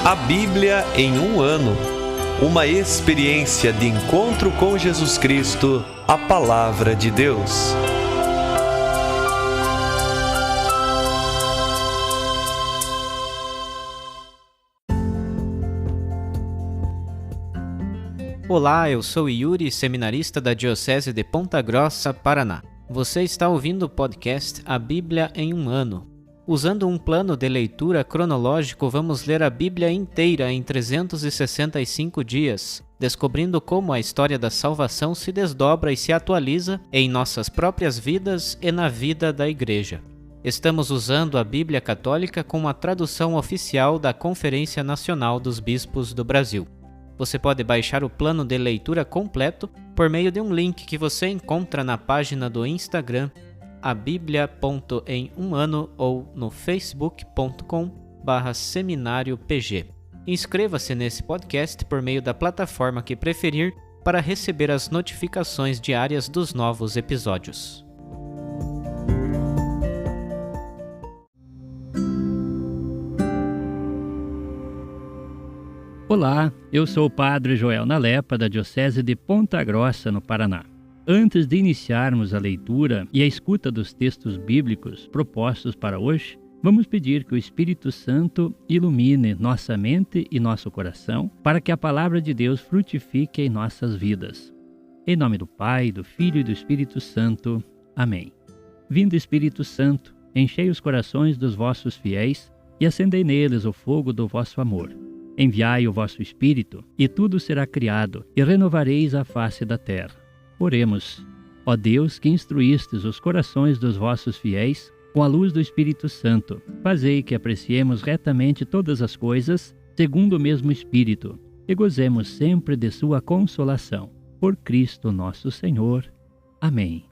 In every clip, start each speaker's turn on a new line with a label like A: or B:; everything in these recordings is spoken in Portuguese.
A: A Bíblia em um ano. Uma experiência de encontro com Jesus Cristo, a Palavra de Deus.
B: Olá, eu sou Yuri, seminarista da Diocese de Ponta Grossa, Paraná. Você está ouvindo o podcast A Bíblia em um ano. Usando um plano de leitura cronológico, vamos ler a Bíblia inteira em 365 dias, descobrindo como a história da salvação se desdobra e se atualiza em nossas próprias vidas e na vida da Igreja. Estamos usando a Bíblia Católica com a tradução oficial da Conferência Nacional dos Bispos do Brasil. Você pode baixar o plano de leitura completo por meio de um link que você encontra na página do Instagram abiblia.emumano ou no facebook.com/seminariopg. Inscreva-se nesse podcast por meio da plataforma que preferir para receber as notificações diárias dos novos episódios.
C: Olá, eu sou o Padre Joel Nalepa, da Diocese de Ponta Grossa, no Paraná. Antes de iniciarmos a leitura e a escuta dos textos bíblicos propostos para hoje, vamos pedir que o Espírito Santo ilumine nossa mente e nosso coração para que a Palavra de Deus frutifique em nossas vidas. Em nome do Pai, do Filho e do Espírito Santo. Amém. Vindo Espírito Santo, enchei os corações dos vossos fiéis e acendei neles o fogo do vosso amor. Enviai o vosso Espírito, e tudo será criado, e renovareis a face da terra. Oremos. Ó Deus, que instruístes os corações dos vossos fiéis com a luz do Espírito Santo, fazei que apreciemos retamente todas as coisas, segundo o mesmo Espírito, e gozemos sempre de sua consolação. Por Cristo nosso Senhor. Amém.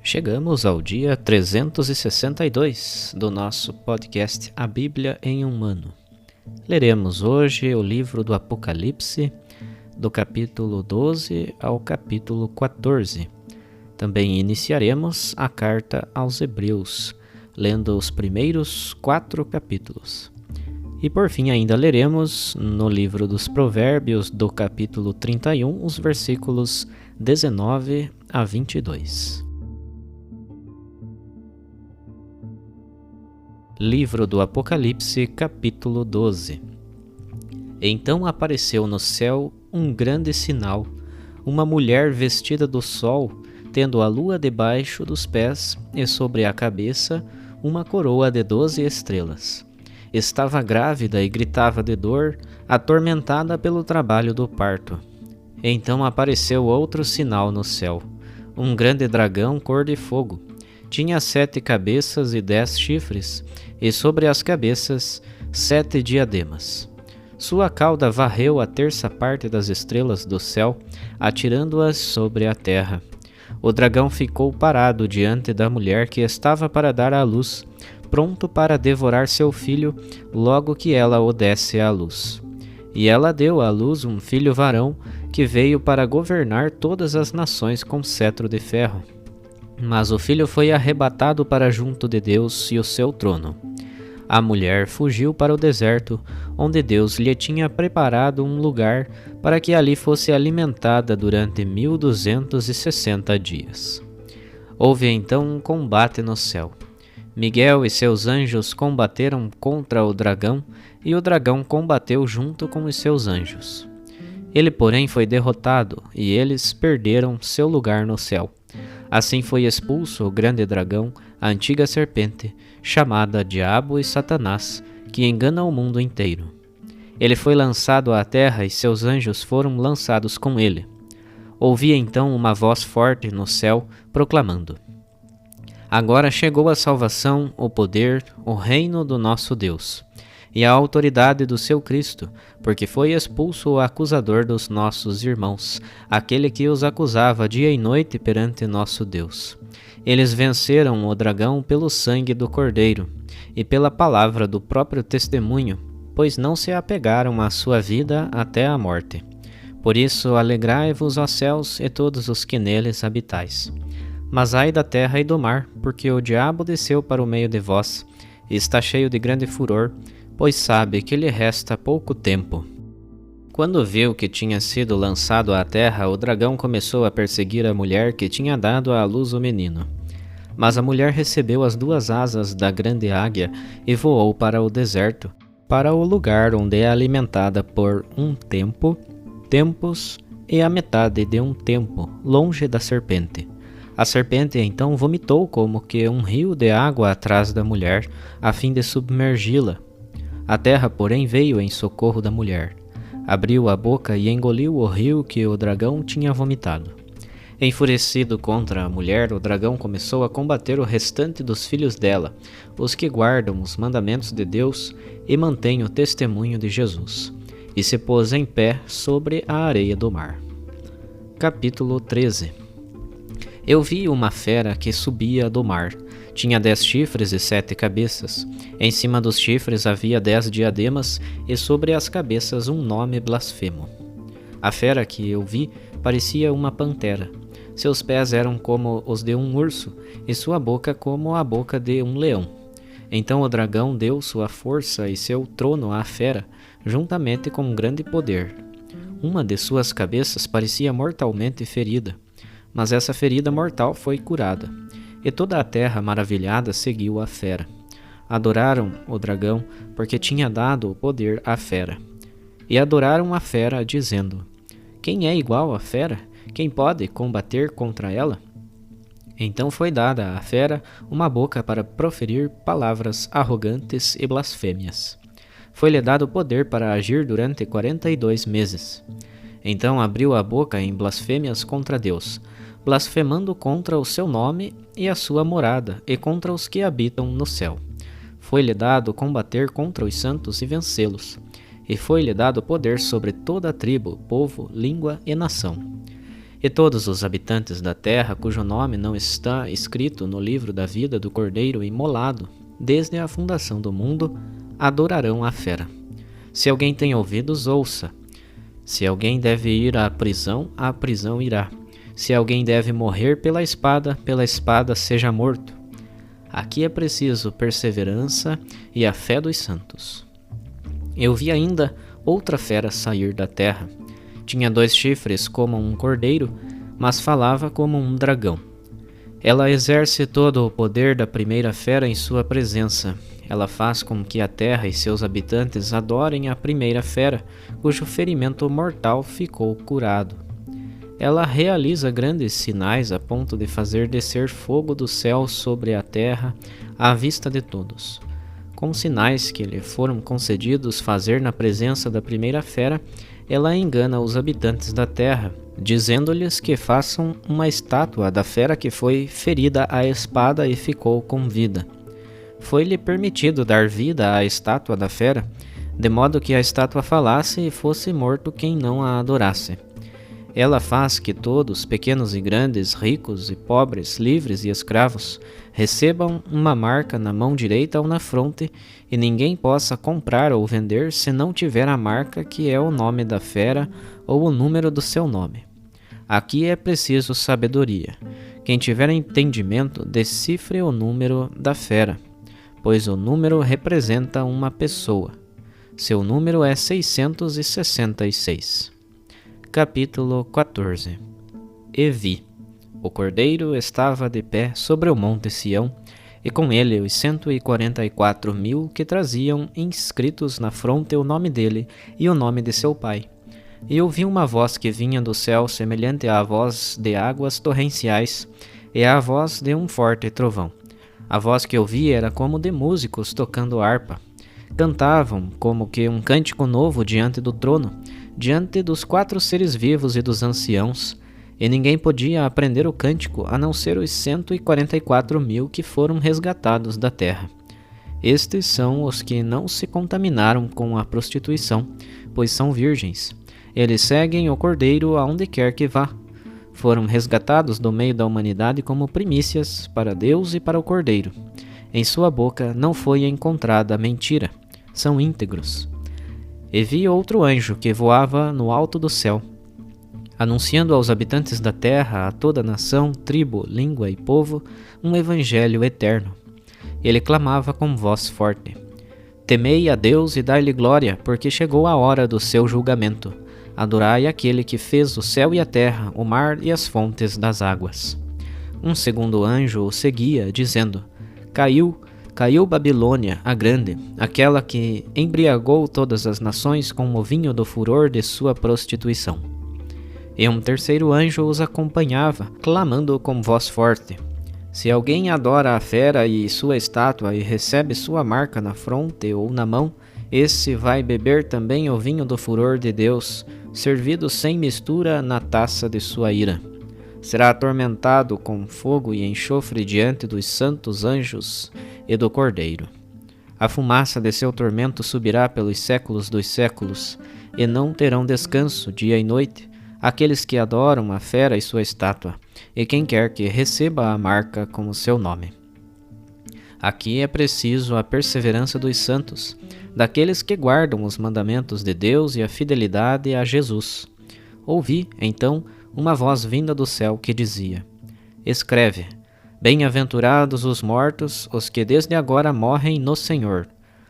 B: Chegamos ao dia 362 do nosso podcast A Bíblia em um ano. Leremos hoje o livro do Apocalipse, do capítulo 12 ao capítulo 14. Também iniciaremos a carta aos Hebreus, lendo os primeiros 4 capítulos. E por fim ainda leremos no livro dos Provérbios, do capítulo 31, os versículos 19 a 22. Livro do Apocalipse, capítulo 12. Então apareceu no céu um grande sinal, uma mulher vestida do sol, tendo a lua debaixo dos pés e sobre a cabeça uma coroa de 12 estrelas. Estava grávida e gritava de dor, atormentada pelo trabalho do parto. Então apareceu outro sinal no céu, um grande dragão cor de fogo. Tinha 7 cabeças e 10 chifres, e sobre as cabeças 7 diademas. Sua cauda varreu a terça parte das estrelas do céu, atirando-as sobre a terra. O dragão ficou parado diante da mulher que estava para dar à luz, pronto para devorar seu filho logo que ela o desse à luz. E ela deu à luz um filho varão, que veio para governar todas as nações com cetro de ferro. Mas o filho foi arrebatado para junto de Deus e o seu trono. A mulher fugiu para o deserto, onde Deus lhe tinha preparado um lugar para que ali fosse alimentada durante 1260 dias. Houve então um combate no céu. Miguel e seus anjos combateram contra o dragão, e o dragão combateu junto com os seus anjos. Ele, porém, foi derrotado, e eles perderam seu lugar no céu. Assim foi expulso o grande dragão, a antiga serpente, chamada Diabo e Satanás, que engana o mundo inteiro. Ele foi lançado à terra e seus anjos foram lançados com ele. Ouvi então uma voz forte no céu, proclamando: Agora chegou a salvação, o poder, o reino do nosso Deus, e a autoridade do seu Cristo, porque foi expulso o acusador dos nossos irmãos, aquele que os acusava dia e noite perante nosso Deus. Eles venceram o dragão pelo sangue do Cordeiro e pela palavra do próprio testemunho, pois não se apegaram à sua vida até a morte. Por isso, alegrai-vos, ó céus, e todos os que neles habitais. Mas ai da terra e do mar, porque o diabo desceu para o meio de vós, e está cheio de grande furor, pois sabe que lhe resta pouco tempo. Quando viu que tinha sido lançado à terra, o dragão começou a perseguir a mulher que tinha dado à luz o menino. Mas a mulher recebeu as 2 asas da grande águia e voou para o deserto, para o lugar onde é alimentada por um tempo, tempos e a metade de um tempo, longe da serpente. A serpente então vomitou como que um rio de água atrás da mulher, a fim de submergi-la. A terra, porém, veio em socorro da mulher. Abriu a boca e engoliu o rio que o dragão tinha vomitado. Enfurecido contra a mulher, o dragão começou a combater o restante dos filhos dela, os que guardam os mandamentos de Deus e mantêm o testemunho de Jesus, e se pôs em pé sobre a areia do mar. Capítulo 13. Eu vi uma fera que subia do mar. Tinha 10 chifres e 7 cabeças. Em cima dos chifres havia 10 diademas e sobre as cabeças um nome blasfemo. A fera que eu vi parecia uma pantera. Seus pés eram como os de um urso e sua boca como a boca de um leão. Então o dragão deu sua força e seu trono à fera, juntamente com grande poder. Uma de suas cabeças parecia mortalmente ferida, mas essa ferida mortal foi curada. E toda a terra maravilhada seguiu a fera. Adoraram o dragão, porque tinha dado o poder à fera. E adoraram a fera, dizendo: Quem é igual à fera? Quem pode combater contra ela? Então foi dada à fera uma boca para proferir palavras arrogantes e blasfêmias. Foi-lhe dado poder para agir durante 42 meses. Então abriu a boca em blasfêmias contra Deus, blasfemando contra o seu nome e a sua morada, e contra os que habitam no céu. Foi-lhe dado combater contra os santos e vencê-los, e foi-lhe dado poder sobre toda a tribo, povo, língua e nação. E todos os habitantes da terra, cujo nome não está escrito no livro da vida do Cordeiro imolado, desde a fundação do mundo, adorarão a fera. Se alguém tem ouvidos, ouça. Se alguém deve ir à prisão irá. Se alguém deve morrer pela espada seja morto. Aqui é preciso perseverança e a fé dos santos. Eu vi ainda outra fera sair da terra. Tinha 2 chifres como um cordeiro, mas falava como um dragão. Ela exerce todo o poder da primeira fera em sua presença. Ela faz com que a terra e seus habitantes adorem a primeira fera, cujo ferimento mortal ficou curado. Ela realiza grandes sinais a ponto de fazer descer fogo do céu sobre a terra à vista de todos. Com sinais que lhe foram concedidos fazer na presença da primeira fera, ela engana os habitantes da terra, dizendo-lhes que façam uma estátua da fera que foi ferida à espada e ficou com vida. Foi-lhe permitido dar vida à estátua da fera, de modo que a estátua falasse e fosse morto quem não a adorasse. Ela faz que todos, pequenos e grandes, ricos e pobres, livres e escravos, recebam uma marca na mão direita ou na fronte, e ninguém possa comprar ou vender se não tiver a marca que é o nome da fera ou o número do seu nome. Aqui é preciso sabedoria. Quem tiver entendimento, decifre o número da fera, pois o número representa uma pessoa. Seu número é 666. Capítulo 14. E vi. O cordeiro estava de pé sobre o monte Sião, e com ele os 144.000 que traziam inscritos na fronte o nome dele e o nome de seu pai. E ouvi uma voz que vinha do céu semelhante à voz de águas torrenciais e à voz de um forte trovão. A voz que ouvi era como de músicos tocando harpa. Cantavam como que um cântico novo diante do trono, diante dos 4 seres vivos e dos anciãos, e ninguém podia aprender o cântico a não ser os 144.000 que foram resgatados da terra. Estes são os que não se contaminaram com a prostituição, pois são virgens. Eles seguem o Cordeiro aonde quer que vá. Foram resgatados do meio da humanidade como primícias para Deus e para o Cordeiro. Em sua boca não foi encontrada mentira. São íntegros. E vi outro anjo que voava no alto do céu. anunciando aos habitantes da terra, a toda nação, tribo, língua e povo, um evangelho eterno. Ele clamava com voz forte: Temei a Deus e dai-lhe glória, porque chegou a hora do seu julgamento. Adorai aquele que fez o céu e a terra, o mar e as fontes das águas. Um segundo anjo o seguia, dizendo: Caiu Babilônia, a grande, aquela que embriagou todas as nações com o vinho do furor de sua prostituição. E um terceiro anjo os acompanhava, clamando com voz forte: Se alguém adora a fera e sua estátua e recebe sua marca na fronte ou na mão, esse vai beber também o vinho do furor de Deus, servido sem mistura na taça de sua ira. Será atormentado com fogo e enxofre diante dos santos anjos e do Cordeiro. A fumaça de seu tormento subirá pelos séculos dos séculos, e não terão descanso dia e noite aqueles que adoram a fera e sua estátua, e quem quer que receba a marca com o seu nome. Aqui é preciso a perseverança dos santos, daqueles que guardam os mandamentos de Deus e a fidelidade a Jesus. Ouvi, então, uma voz vinda do céu que dizia: Escreve: Bem-aventurados os mortos, os que desde agora morrem no Senhor.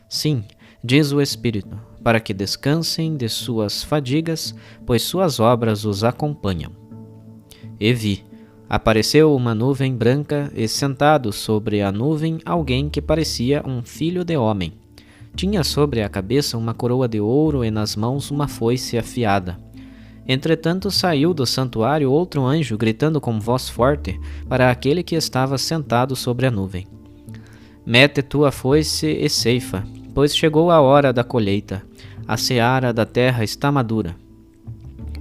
B: Sim, diz o Espírito, para que descansem de suas fadigas, pois suas obras os acompanham. E vi, apareceu uma nuvem branca e sentado sobre a nuvem alguém que parecia um filho de homem. Tinha sobre a cabeça uma coroa de ouro e nas mãos uma foice afiada. Entretanto saiu do santuário outro anjo gritando com voz forte para aquele que estava sentado sobre a nuvem: Mete tua foice e ceifa, pois chegou a hora da colheita, a seara da terra está madura.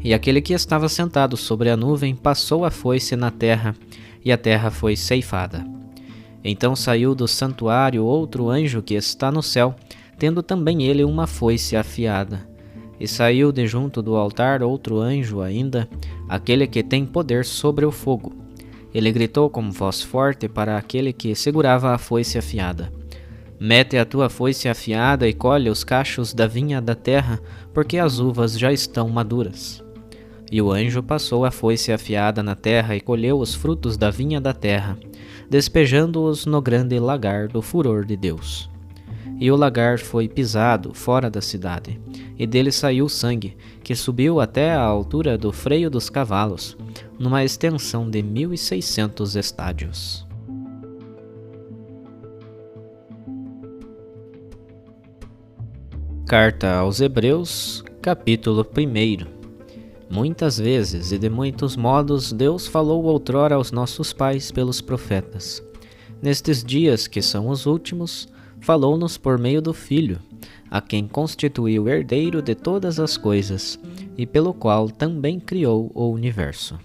B: E aquele que estava sentado sobre a nuvem passou a foice na terra, e a terra foi ceifada. Então saiu do santuário outro anjo que está no céu, tendo também ele uma foice afiada. E saiu de junto do altar outro anjo ainda, aquele que tem poder sobre o fogo. Ele gritou com voz forte para aquele que segurava a foice afiada: Mete a tua foice afiada e colhe os cachos da vinha da terra, porque as uvas já estão maduras. E o anjo passou a foice afiada na terra e colheu os frutos da vinha da terra, despejando-os no grande lagar do furor de Deus. E o lagar foi pisado fora da cidade, e dele saiu sangue, que subiu até a altura do freio dos cavalos, numa extensão de 1.600 estádios. Carta aos Hebreus, capítulo 1. Muitas vezes e de muitos modos Deus falou outrora aos nossos pais pelos profetas. Nestes dias que são os últimos, falou-nos por meio do Filho, a quem constituiu herdeiro de todas as coisas, e pelo qual também criou o universo.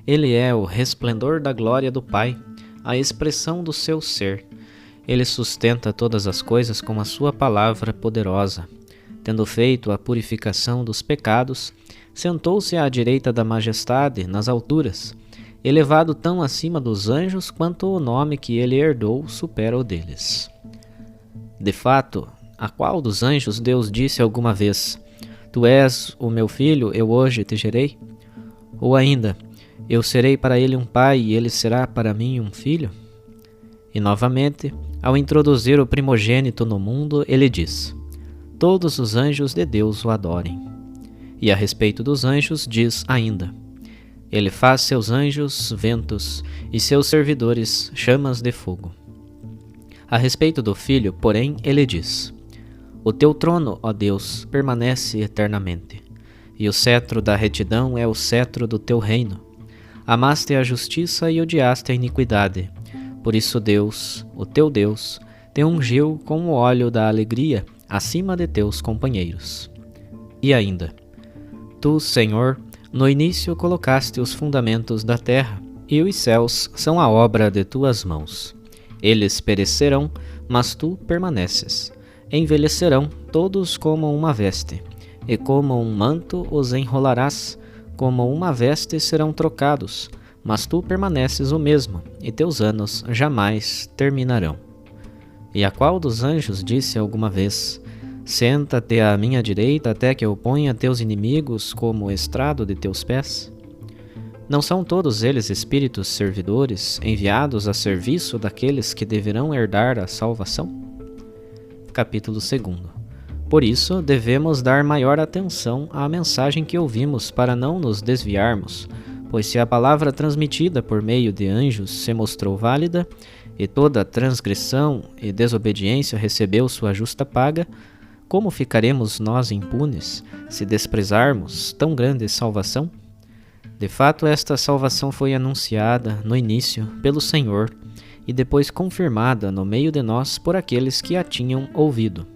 B: Ele é o resplendor da glória do Pai, a expressão do seu ser. Ele sustenta todas as coisas com a sua palavra poderosa. Tendo feito a purificação dos pecados, sentou-se à direita da majestade nas alturas, elevado tão acima dos anjos quanto o nome que ele herdou supera o deles. De fato, a qual dos anjos Deus disse alguma vez: Tu és o meu filho, eu hoje te gerei? Ou ainda: Eu serei para ele um pai e ele será para mim um filho? E novamente, ao introduzir o primogênito no mundo, ele diz: Todos os anjos de Deus o adorem. E a respeito dos anjos diz ainda: Ele faz seus anjos ventos e seus servidores chamas de fogo. A respeito do Filho, porém, ele diz: O teu trono, ó Deus, permanece eternamente, e o cetro da retidão é o cetro do teu reino. Amaste a justiça e odiaste a iniquidade. Por isso Deus, o teu Deus, te ungiu com o óleo da alegria acima de teus companheiros. E ainda: Tu, Senhor, no início colocaste os fundamentos da terra, e os céus são a obra de tuas mãos. Eles perecerão, mas tu permaneces. Envelhecerão todos como uma veste, e como um manto os enrolarás, como uma veste serão trocados, mas tu permaneces o mesmo, e teus anos jamais terminarão. E a qual dos anjos disse alguma vez: Senta-te à minha direita até que eu ponha teus inimigos como estrado de teus pés? Não são todos eles espíritos servidores, enviados a serviço daqueles que deverão herdar a salvação? Capítulo 2. Por isso, devemos dar maior atenção à mensagem que ouvimos para não nos desviarmos, pois se a palavra transmitida por meio de anjos se mostrou válida, e toda transgressão e desobediência recebeu sua justa paga, como ficaremos nós impunes se desprezarmos tão grande salvação? De fato, esta salvação foi anunciada no início pelo Senhor e depois confirmada no meio de nós por aqueles que a tinham ouvido.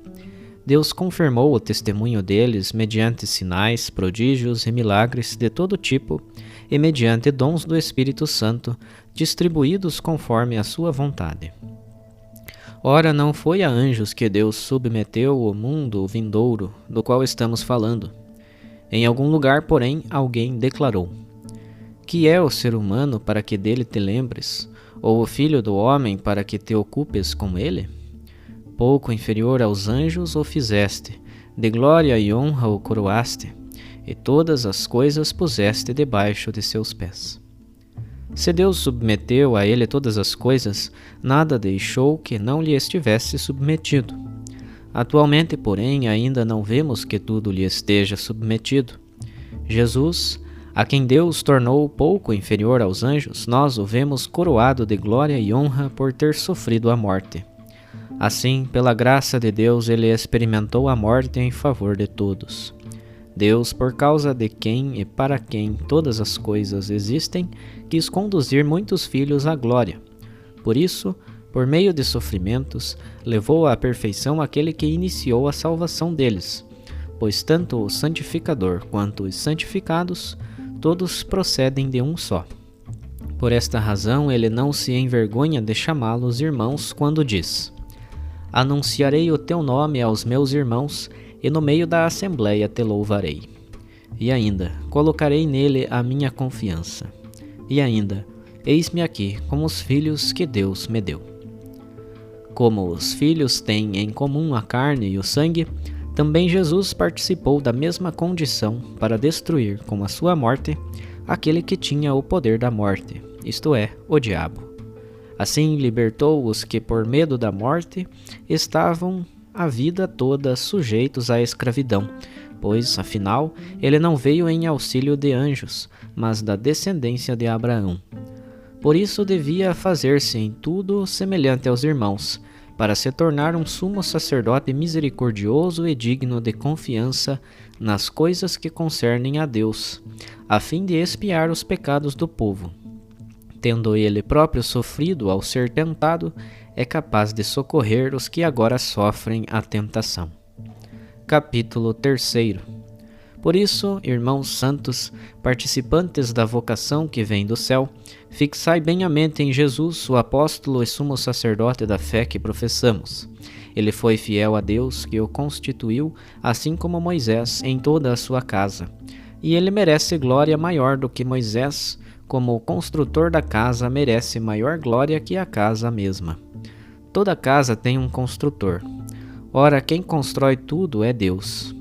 B: Deus confirmou o testemunho deles mediante sinais, prodígios e milagres de todo tipo e mediante dons do Espírito Santo distribuídos conforme a sua vontade. Ora, não foi a anjos que Deus submeteu o mundo vindouro do qual estamos falando. Em algum lugar, porém, alguém declarou: que é o ser humano para que dele te lembres, ou o filho do homem para que te ocupes com ele? Pouco inferior aos anjos o fizeste, de glória e honra o coroaste, e todas as coisas puseste debaixo de seus pés. Se Deus submeteu a ele todas as coisas, nada deixou que não lhe estivesse submetido. Atualmente, porém, ainda não vemos que tudo lhe esteja submetido. Jesus, a quem Deus tornou pouco inferior aos anjos, nós o vemos coroado de glória e honra por ter sofrido a morte. Assim, pela graça de Deus, ele experimentou a morte em favor de todos. Deus, por causa de quem e para quem todas as coisas existem, quis conduzir muitos filhos à glória. Por isso, por meio de sofrimentos, levou à perfeição aquele que iniciou a salvação deles, pois tanto o santificador quanto os santificados todos procedem de um só. Por esta razão, ele não se envergonha de chamá-los irmãos quando diz: anunciarei o teu nome aos meus irmãos, e no meio da assembleia te louvarei. E ainda, colocarei nele a minha confiança. E ainda, eis-me aqui com os filhos que Deus me deu. Como os filhos têm em comum a carne e o sangue, também Jesus participou da mesma condição para destruir com a sua morte aquele que tinha o poder da morte, isto é, o diabo. Assim libertou os que por medo da morte estavam a vida toda sujeitos à escravidão, pois, afinal, ele não veio em auxílio de anjos, mas da descendência de Abraão. Por isso devia fazer-se em tudo semelhante aos irmãos, para se tornar um sumo sacerdote misericordioso e digno de confiança nas coisas que concernem a Deus, a fim de expiar os pecados do povo. Tendo ele próprio sofrido ao ser tentado, é capaz de socorrer os que agora sofrem a tentação. Capítulo 3. Por isso, irmãos santos, participantes da vocação que vem do céu, fixai bem a mente em Jesus, o apóstolo e sumo sacerdote da fé que professamos. Ele foi fiel a Deus, que o constituiu, assim como Moisés, em toda a sua casa. E ele merece glória maior do que Moisés, como o construtor da casa merece maior glória que a casa mesma. Toda casa tem um construtor. Ora, quem constrói tudo é Deus.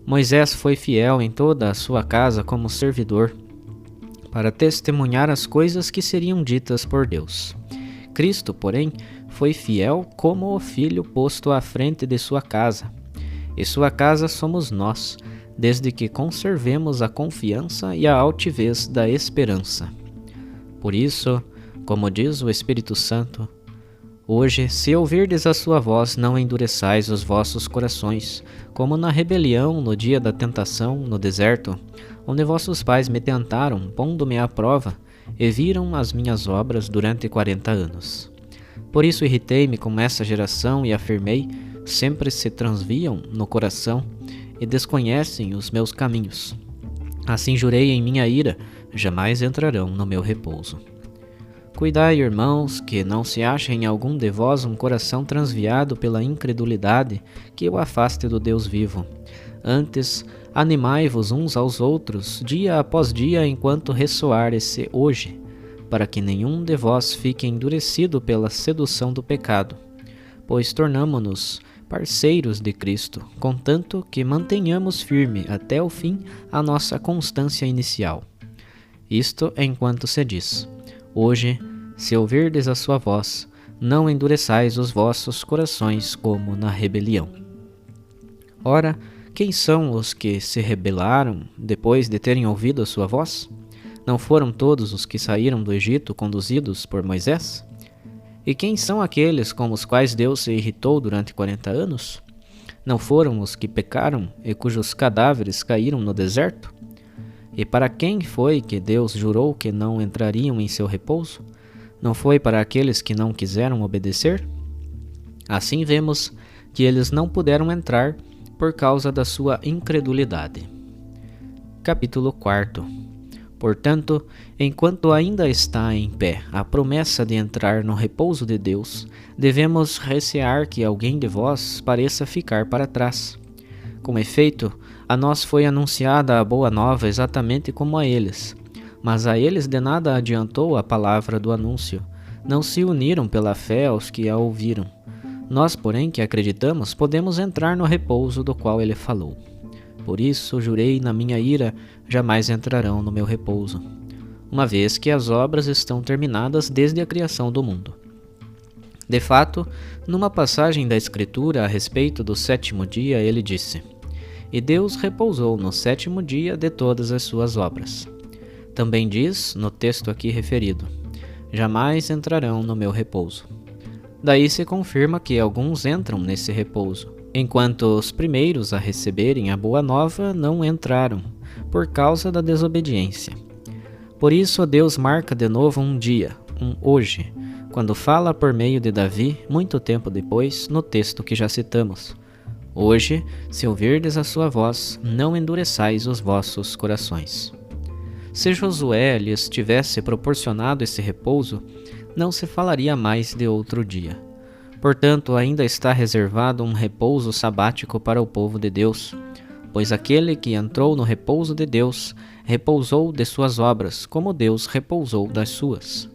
B: Moisés foi fiel em toda a sua casa como servidor, para testemunhar as coisas que seriam ditas por Deus. Cristo, porém, foi fiel como o filho posto à frente de sua casa. E sua casa somos nós, desde que conservemos a confiança e a altivez da esperança. Por isso, como diz o Espírito Santo, hoje, se ouvirdes a sua voz, não endureçais os vossos corações, como na rebelião no dia da tentação no deserto, onde vossos pais me tentaram, pondo-me à prova, e viram as minhas obras durante 40 anos. Por isso irritei-me com essa geração e afirmei: sempre se transviam no coração e desconhecem os meus caminhos. Assim jurei em minha ira: jamais entrarão no meu repouso. Cuidai, irmãos, que não se ache em algum de vós um coração transviado pela incredulidade que o afaste do Deus vivo. Antes, animai-vos uns aos outros, dia após dia, enquanto ressoar esse hoje, para que nenhum de vós fique endurecido pela sedução do pecado, pois tornamo-nos parceiros de Cristo, contanto que mantenhamos firme até o fim a nossa constância inicial. Isto enquanto se diz: Hoje, se ouvirdes a sua voz, não endureçais os vossos corações como na rebelião. Ora, quem são os que se rebelaram depois de terem ouvido a sua voz? Não foram todos os que saíram do Egito conduzidos por Moisés? E quem são aqueles com os quais Deus se irritou durante 40 anos? Não foram os que pecaram e cujos cadáveres caíram no deserto? E para quem foi que Deus jurou que não entrariam em seu repouso? Não foi para aqueles que não quiseram obedecer? Assim vemos que eles não puderam entrar por causa da sua incredulidade. Capítulo 4. Portanto, enquanto ainda está em pé a promessa de entrar no repouso de Deus, devemos recear que alguém de vós pareça ficar para trás. Com efeito, a nós foi anunciada a boa nova exatamente como a eles, mas a eles de nada adiantou a palavra do anúncio. Não se uniram pela fé aos que a ouviram. Nós, porém, que acreditamos, podemos entrar no repouso do qual ele falou. Por isso jurei na minha ira, jamais entrarão no meu repouso, uma vez que as obras estão terminadas desde a criação do mundo. De fato, numa passagem da Escritura a respeito do 7º dia, ele disse: E Deus repousou no 7º dia de todas as suas obras. Também diz, no texto aqui referido: Jamais entrarão no meu repouso. Daí se confirma que alguns entram nesse repouso, enquanto os primeiros a receberem a boa nova não entraram, por causa da desobediência. Por isso Deus marca de novo um dia, um hoje, quando fala por meio de Davi, muito tempo depois, no texto que já citamos: Hoje, se ouvirdes a sua voz, não endureçais os vossos corações. Se Josué lhes tivesse proporcionado esse repouso, não se falaria mais de outro dia. Portanto, ainda está reservado um repouso sabático para o povo de Deus, pois aquele que entrou no repouso de Deus repousou de suas obras, como Deus repousou das suas.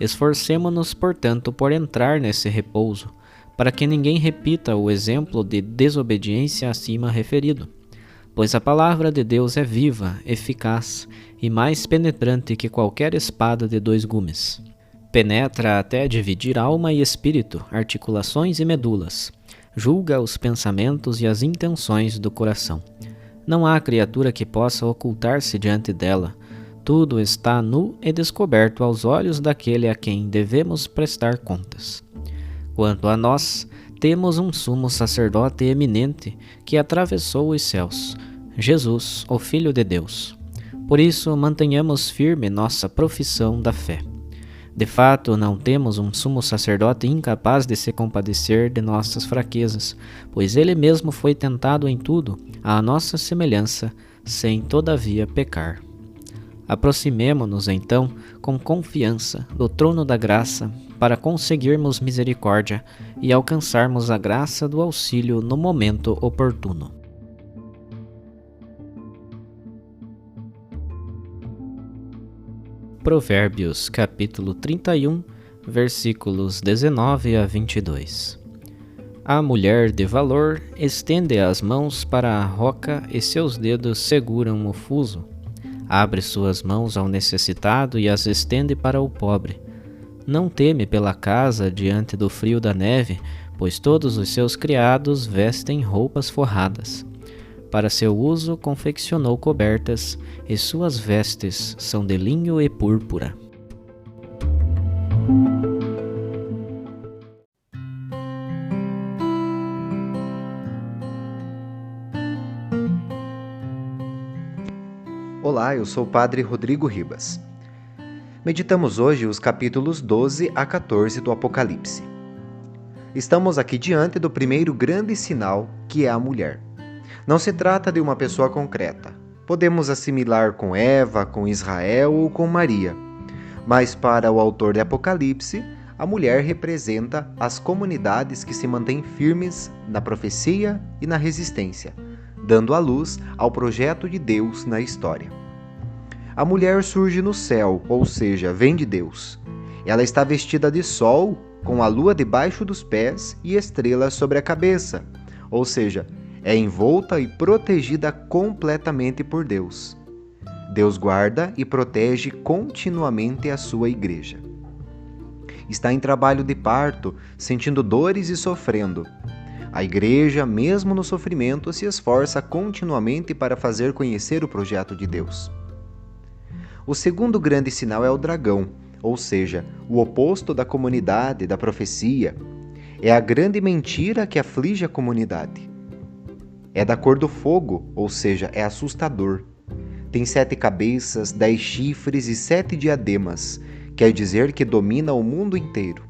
B: Esforcemo-nos, portanto, por entrar nesse repouso, para que ninguém repita o exemplo de desobediência acima referido, pois a palavra de Deus é viva, eficaz e mais penetrante que qualquer espada de 2 gumes. Penetra até dividir alma e espírito, articulações e medulas. Julga os pensamentos e as intenções do coração. Não há criatura que possa ocultar-se diante dela. Tudo está nu e descoberto aos olhos daquele a quem devemos prestar contas. Quanto a nós, temos um sumo sacerdote eminente que atravessou os céus, Jesus, o Filho de Deus. Por isso, mantenhamos firme nossa profissão da fé. De fato, não temos um sumo sacerdote incapaz de se compadecer de nossas fraquezas, pois ele mesmo foi tentado em tudo, à nossa semelhança, sem todavia pecar. Aproximemo-nos, então, com confiança do trono da graça, para conseguirmos misericórdia e alcançarmos a graça do auxílio no momento oportuno. Provérbios capítulo 31, versículos 19 a 22. A mulher de valor estende as mãos para a roca e seus dedos seguram o fuso. Abre suas mãos ao necessitado e as estende para o pobre. Não teme pela casa diante do frio da neve, pois todos os seus criados vestem roupas forradas. Para seu uso confeccionou cobertas, e suas vestes são de linho e púrpura.
D: Olá, eu sou o Padre Rodrigo Ribas. Meditamos hoje os capítulos 12 a 14 do Apocalipse. Estamos aqui diante do primeiro grande sinal, que é a mulher. Não se trata de uma pessoa concreta. Podemos assimilar com Eva, com Israel ou com Maria. Mas para o autor de Apocalipse, a mulher representa as comunidades que se mantêm firmes na profecia e na resistência, dando a luz ao projeto de Deus na história. A mulher surge no céu, ou seja, vem de Deus. Ela está vestida de sol, com a lua debaixo dos pés e estrelas sobre a cabeça, ou seja, é envolta e protegida completamente por Deus. Deus guarda e protege continuamente a sua igreja. Está em trabalho de parto, sentindo dores e sofrendo. A igreja, mesmo no sofrimento, se esforça continuamente para fazer conhecer o projeto de Deus. O segundo grande sinal é o dragão, ou seja, o oposto da comunidade, da profecia. É a grande mentira que aflige a comunidade. É da cor do fogo, ou seja, é assustador. Tem 7 cabeças, 10 chifres e 7 diademas, quer dizer que domina o mundo inteiro.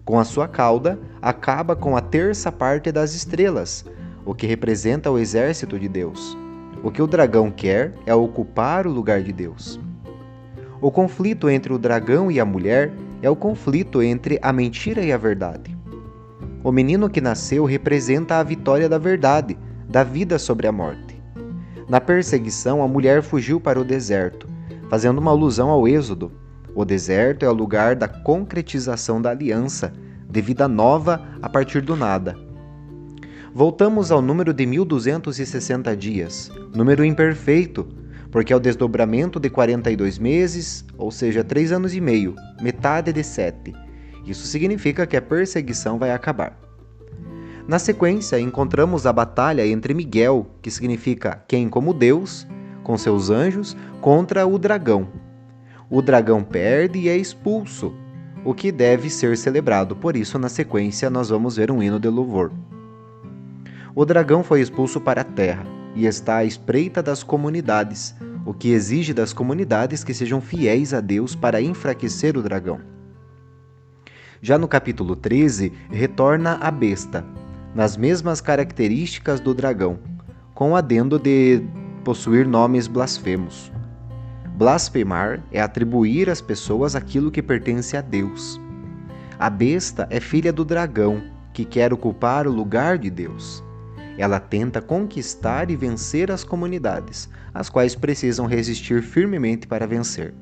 D: Com a sua cauda, acaba com a terça parte das estrelas, o que representa o exército de Deus. O que o dragão quer é ocupar o lugar de Deus. O conflito entre o dragão e a mulher é o conflito entre a mentira e a verdade. O menino que nasceu representa a vitória da verdade, da vida sobre a morte. Na perseguição, a mulher fugiu para o deserto, fazendo uma alusão ao Êxodo. O deserto é o lugar da concretização da aliança, de vida nova a partir do nada. Voltamos ao número de 1260 dias, número imperfeito, porque é o desdobramento de 42 meses, ou seja, 3 anos e meio, metade de 7. Isso significa que a perseguição vai acabar. Na sequência, encontramos a batalha entre Miguel, que significa quem como Deus, com seus anjos, contra o dragão. O dragão perde e é expulso, o que deve ser celebrado. Por isso, na sequência, nós vamos ver um hino de louvor. O dragão foi expulso para a terra e está à espreita das comunidades, o que exige das comunidades que sejam fiéis a Deus para enfraquecer o dragão. Já no capítulo 13, retorna a besta, nas mesmas características do dragão, com o adendo de possuir nomes blasfemos. Blasfemar é atribuir às pessoas aquilo que pertence a Deus. A besta é filha do dragão, que quer ocupar o lugar de Deus. Ela tenta conquistar e vencer as comunidades, as quais precisam resistir firmemente para vencer.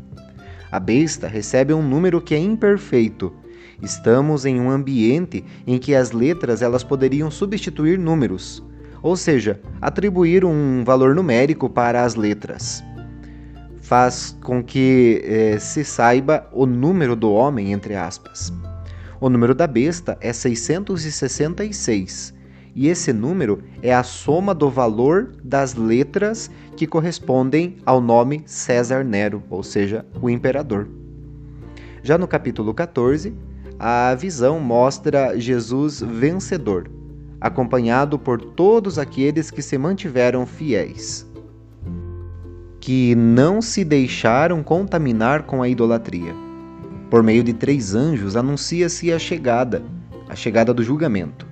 D: A besta recebe um número que é imperfeito. Estamos em um ambiente em que as letras elas poderiam substituir números, ou seja, atribuir um valor numérico para as letras. Faz com que se saiba o número do homem, entre aspas. O número da besta é 666, e esse número é a soma do valor das letras que correspondem ao nome César Nero, ou seja, o imperador. Já no capítulo 14, a visão mostra Jesus vencedor, acompanhado por todos aqueles que se mantiveram fiéis, que não se deixaram contaminar com a idolatria. Por meio de 3 anjos anuncia-se a chegada do julgamento.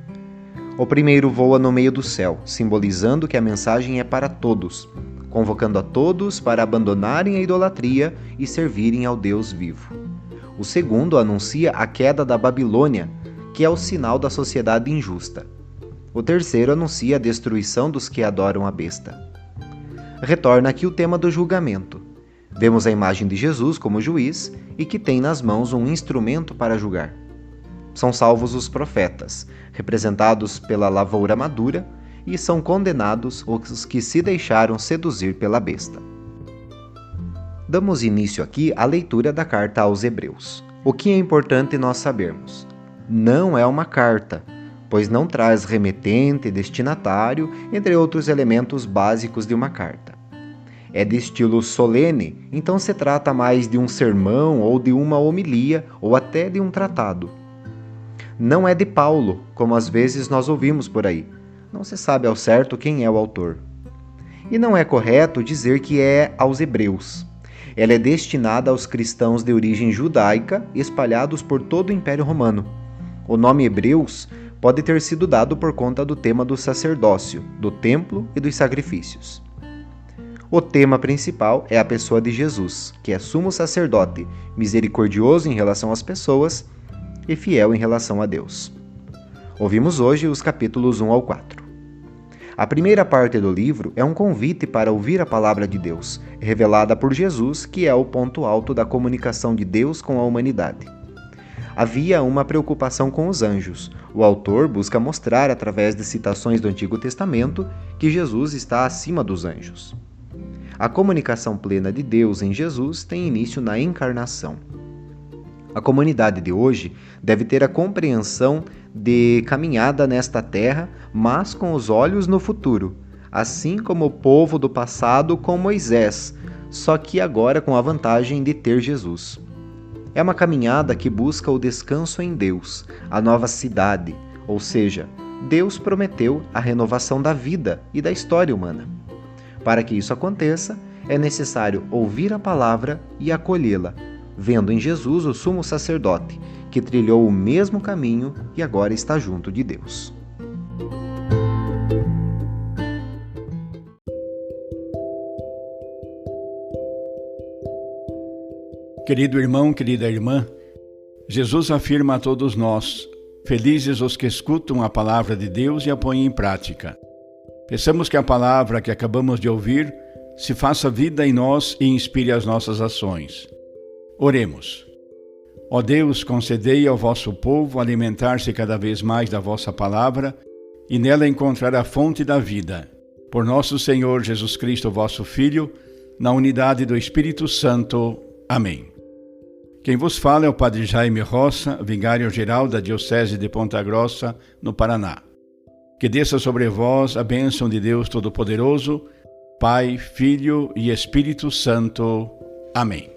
D: O primeiro voa no meio do céu, simbolizando que a mensagem é para todos, convocando a todos para abandonarem a idolatria e servirem ao Deus vivo. O segundo anuncia a queda da Babilônia, que é o sinal da sociedade injusta. O terceiro anuncia a destruição dos que adoram a besta. Retorna aqui o tema do julgamento. Vemos a imagem de Jesus como juiz e que tem nas mãos um instrumento para julgar. São salvos os profetas, representados pela lavoura madura, e são condenados os que se deixaram seduzir pela besta. Damos início aqui à leitura da carta aos Hebreus. O que é importante nós sabermos? Não é uma carta, pois não traz remetente, destinatário, entre outros elementos básicos de uma carta. É de estilo solene, então se trata mais de um sermão ou de uma homilia ou até de um tratado. Não é de Paulo, como às vezes nós ouvimos por aí. Não se sabe ao certo quem é o autor. E não é correto dizer que é aos hebreus. Ela é destinada aos cristãos de origem judaica espalhados por todo o Império Romano. O nome Hebreus pode ter sido dado por conta do tema do sacerdócio, do templo e dos sacrifícios. O tema principal é a pessoa de Jesus, que é sumo sacerdote, misericordioso em relação às pessoas e fiel em relação a Deus. Ouvimos hoje os capítulos 1 ao 4. A primeira parte do livro é um convite para ouvir a palavra de Deus, revelada por Jesus, que é o ponto alto da comunicação de Deus com a humanidade. Havia uma preocupação com os anjos. O autor busca mostrar, através de citações do Antigo Testamento, que Jesus está acima dos anjos. A comunicação plena de Deus em Jesus tem início na encarnação. A comunidade de hoje deve ter a compreensão de caminhada nesta terra, mas com os olhos no futuro, assim como o povo do passado com Moisés, só que agora com a vantagem de ter Jesus. É uma caminhada que busca o descanso em Deus, a nova cidade, ou seja, Deus prometeu a renovação da vida e da história humana. Para que isso aconteça, é necessário ouvir a palavra e acolhê-la, vendo em Jesus o sumo sacerdote, que trilhou o mesmo caminho e agora está junto de Deus.
E: Querido irmão, querida irmã, Jesus afirma a todos nós: felizes os que escutam a palavra de Deus e a põem em prática. Peçamos que a palavra que acabamos de ouvir se faça vida em nós e inspire as nossas ações. Oremos. Ó Deus, concedei ao vosso povo alimentar-se cada vez mais da vossa palavra e nela encontrar a fonte da vida. Por nosso Senhor Jesus Cristo, vosso Filho, na unidade do Espírito Santo. Amém. Quem vos fala é o Padre Jaime Roça, vigário-geral da Diocese de Ponta Grossa, no Paraná. Que desça sobre vós a bênção de Deus Todo-Poderoso, Pai, Filho e Espírito Santo. Amém.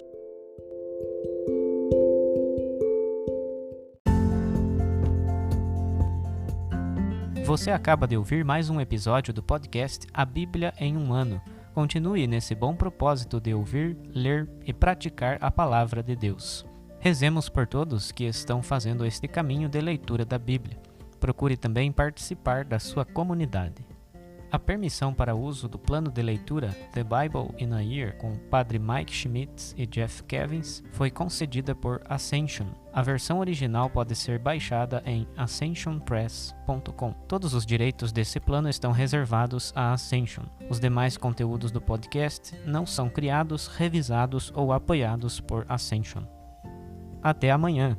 B: Você acaba de ouvir mais um episódio do podcast A Bíblia em um Ano. Continue nesse bom propósito de ouvir, ler e praticar a palavra de Deus. Rezemos por todos que estão fazendo este caminho de leitura da Bíblia. Procure também participar da sua comunidade. A permissão para uso do plano de leitura The Bible in a Year com Padre Mike Schmitz e Jeff Kevins foi concedida por Ascension. A versão original pode ser baixada em ascensionpress.com. Todos os direitos desse plano estão reservados à Ascension. Os demais conteúdos do podcast não são criados, revisados ou apoiados por Ascension. Até amanhã!